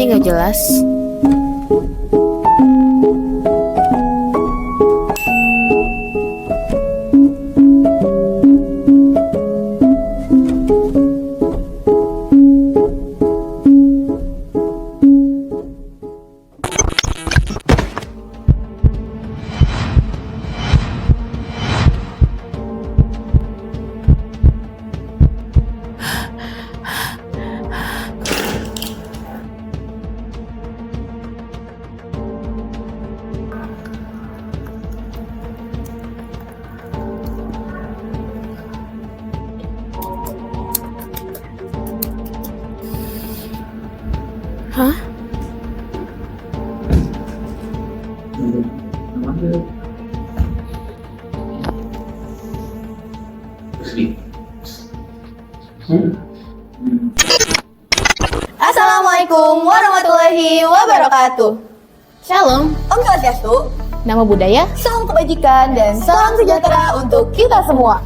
nggak jelas. Hah? Assalamualaikum warahmatullahi wabarakatuh. Shalom, Om Swastiastu, nama budaya. salam kebajikan dan salam sejahtera untuk kita semua.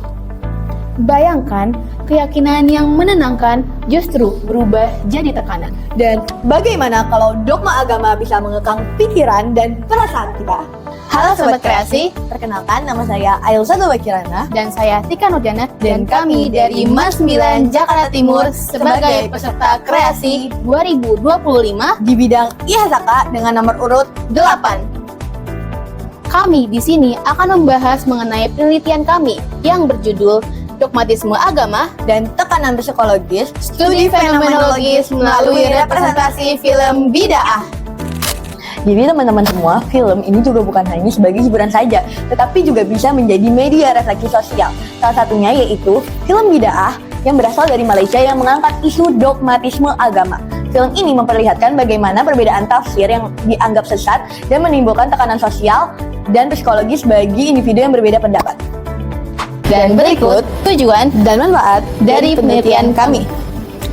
Bayangkan, keyakinan yang menenangkan justru berubah jadi tekanan. Dan bagaimana kalau dogma agama bisa mengekang pikiran dan perasaan kita? Halo Sobat Kreasi, Perkenalkan, nama saya Ailsa Kirana. dan saya Tika Nurjana, dan kami dari MAS 9 Jakarta Timur sebagai peserta kreasi 2025 Di bidang IHSK dengan nomor urut 8. Kami di sini akan membahas mengenai penelitian kami yang berjudul Dogmatisme Agama, dan tekanan psikologis, Studi Fenomenologis melalui representasi film Bid'ah. Jadi teman-teman semua, film ini juga bukan hanya sebagai hiburan saja, tetapi juga bisa menjadi media refleksi sosial. Salah satunya yaitu film Bid'ah yang berasal dari Malaysia yang mengangkat isu dogmatisme agama. Film ini memperlihatkan bagaimana perbedaan tafsir yang dianggap sesat dan menimbulkan tekanan sosial dan psikologis bagi individu yang berbeda pendapat. Dan berikut tujuan Dan manfaat dari penelitian kami.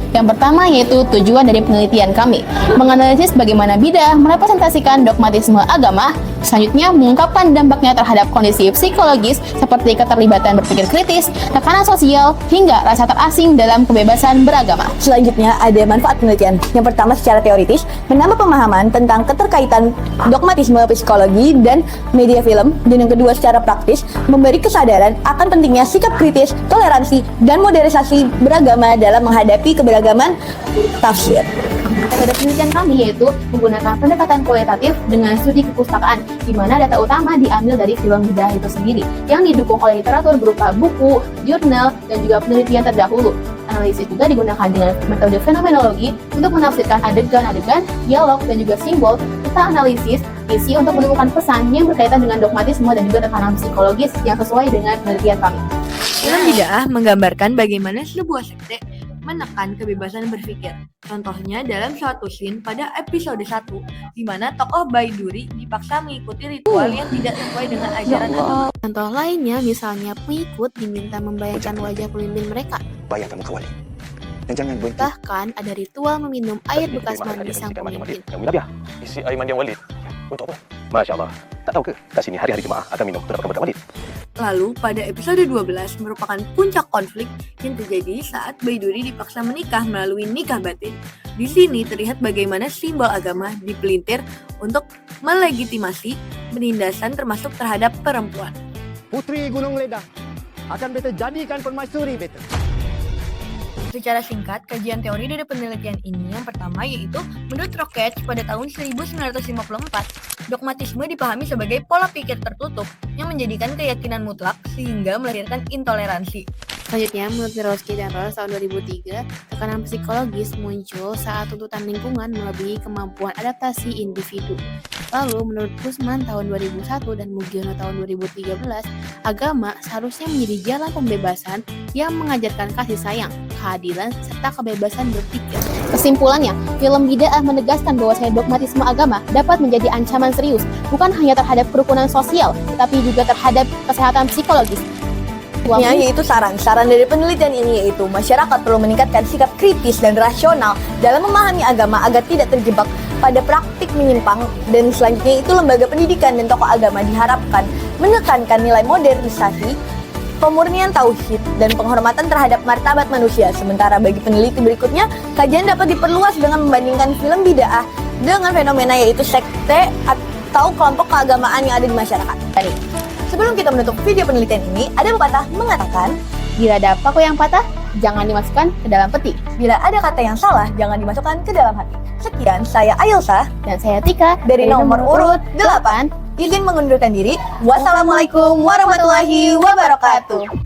Yang pertama yaitu tujuan dari penelitian kami, menganalisis bagaimana bid'ah merepresentasikan dogmatisme agama. Selanjutnya, mengungkapkan dampaknya terhadap kondisi psikologis seperti keterlibatan berpikir kritis, tekanan sosial, hingga rasa terasing dalam kebebasan beragama. Selanjutnya ada manfaat penelitian. Yang pertama secara teoritis, menambah pemahaman tentang keterkaitan dogmatisme psikologi dan media film. Dan yang kedua secara praktis, memberi kesadaran akan pentingnya sikap kritis, toleransi, dan modernisasi beragama dalam menghadapi keberagaman tafsir. Metode penelitian kami yaitu menggunakan pendekatan kualitatif dengan studi kepustakaan, di mana data utama diambil dari film Bid'ah itu sendiri, yang didukung oleh literatur berupa buku, jurnal, dan juga penelitian terdahulu. Analisis juga digunakan dengan metode fenomenologi untuk menafsirkan adegan-adegan, dialog, dan juga simbol, serta analisis isi untuk menemukan pesan yang berkaitan dengan dogmatisme dan juga tekanan psikologis yang sesuai dengan penelitian kami. Film Bid'ah menggambarkan bagaimana sebuah sekte menekan kebebasan berpikir. Contohnya dalam suatu scene pada episode 1, di mana tokoh Baiduri dipaksa mengikuti ritual yang tidak sesuai dengan ajaran agama. Contoh lainnya misalnya pengikut diminta membayangkan wajah pemimpin mereka. Bayangkan muka wali. Dan jangan berhenti. Bahkan ada ritual meminum air bekas mandi sang pemimpin. Yang Nabiah, isi air mandi yang walid. Untuk apa? Masya Allah. Tak tahu ke? Kat sini hari-hari jemaah akan minum untuk dapatkan berkat walid. Lalu pada episode 12 merupakan puncak konflik yang terjadi saat Baiduri dipaksa menikah melalui nikah batin. Di sini terlihat bagaimana simbol agama dipelintir untuk melegitimasi penindasan termasuk terhadap perempuan. Putri Gunung Ledah akan beta jadikan permaisuri beta. Secara singkat, kajian teori dari penelitian ini yang pertama yaitu menurut Rocketts pada tahun 1954, dogmatisme dipahami sebagai pola pikir tertutup yang menjadikan keyakinan mutlak sehingga melahirkan intoleransi. Selanjutnya, menurut Mirowski dan Ross tahun 2003, tekanan psikologis muncul saat tuntutan lingkungan melebihi kemampuan adaptasi individu. Lalu, menurut Guzman tahun 2001 dan Mugiono tahun 2013, agama seharusnya menjadi jalan pembebasan yang mengajarkan kasih sayang, keadilan, serta kebebasan berpikir. Kesimpulannya, film Bid'ah menegaskan bahwa dogmatisme agama dapat menjadi ancaman serius, bukan hanya terhadap kerukunan sosial, tetapi juga terhadap kesehatan psikologis. Yaitu saran dari penelitian ini yaitu masyarakat perlu meningkatkan sikap kritis dan rasional dalam memahami agama agar tidak terjebak pada praktik menyimpang, dan selanjutnya itu lembaga pendidikan dan tokoh agama diharapkan menekankan nilai modernisasi pemurnian tauhid, dan penghormatan terhadap martabat manusia. Sementara bagi peneliti berikutnya, kajian dapat diperluas dengan membandingkan film bid'ah dengan fenomena yaitu sekte atau kelompok keagamaan yang ada di masyarakat. Jadi, sebelum kita menutup video penelitian ini, ada pepatah mengatakan, Bila ada paku yang patah, jangan dimasukkan ke dalam peti. bila ada kata yang salah, jangan dimasukkan ke dalam hati. Sekian, saya Ailsa Dan saya Tika dari nomor urut 8. Izin mengundurkan diri. Wassalamualaikum warahmatullahi wabarakatuh.